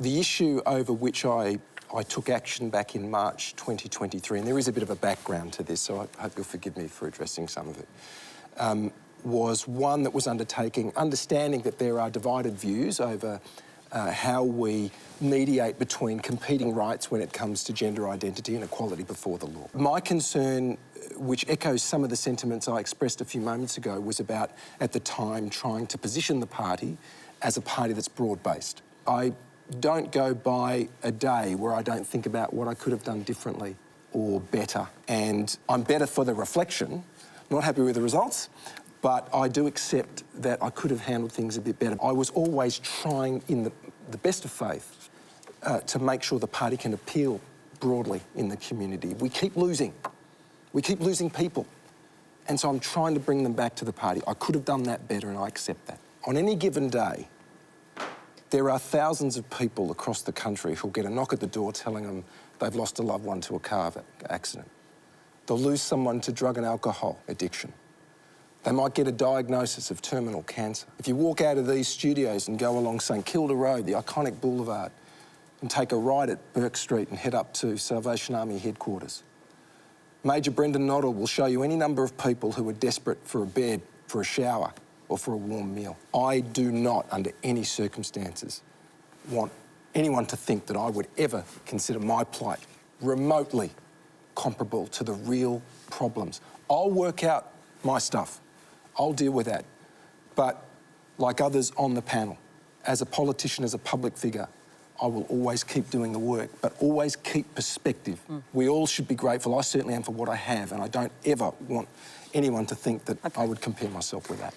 The issue over which I took action back in March 2023, and there is a bit of a background to this, so I hope you'll forgive me for addressing some of it, was one that was understanding that there are divided views over how we mediate between competing rights when it comes to gender identity and equality before the law. My concern, which echoes some of the sentiments I expressed a few moments ago, was about, at the time, trying to position the party as a party that's broad-based. I don't go by a day where I don't think about what I could have done differently or better. And I'm better for the reflection, not happy with the results, but I do accept that I could have handled things a bit better. I was always trying, in the best of faith, to make sure the party can appeal broadly in the community. We keep losing. We keep losing people. And so I'm trying to bring them back to the party. I could have done that better, and I accept that. On any given day, there are thousands of people across the country who'll get a knock at the door telling them they've lost a loved one to a car accident. They'll lose someone to drug and alcohol addiction. They might get a diagnosis of terminal cancer. If you walk out of these studios and go along St Kilda Road, the iconic boulevard, and take a right at Burke Street and head up to Salvation Army headquarters, Major Brendan Noddle will show you any number of people who are desperate for a bed, for a shower, or for a warm meal. I do not, under any circumstances, want anyone to think that I would ever consider my plight remotely comparable to the real problems. I'll work out my stuff. I'll deal with that. But like others on the panel, as a politician, as a public figure, I will always keep doing the work, but always keep perspective. We all should be grateful. I certainly am for what I have, and I don't ever want anyone to think that I would compare myself with that.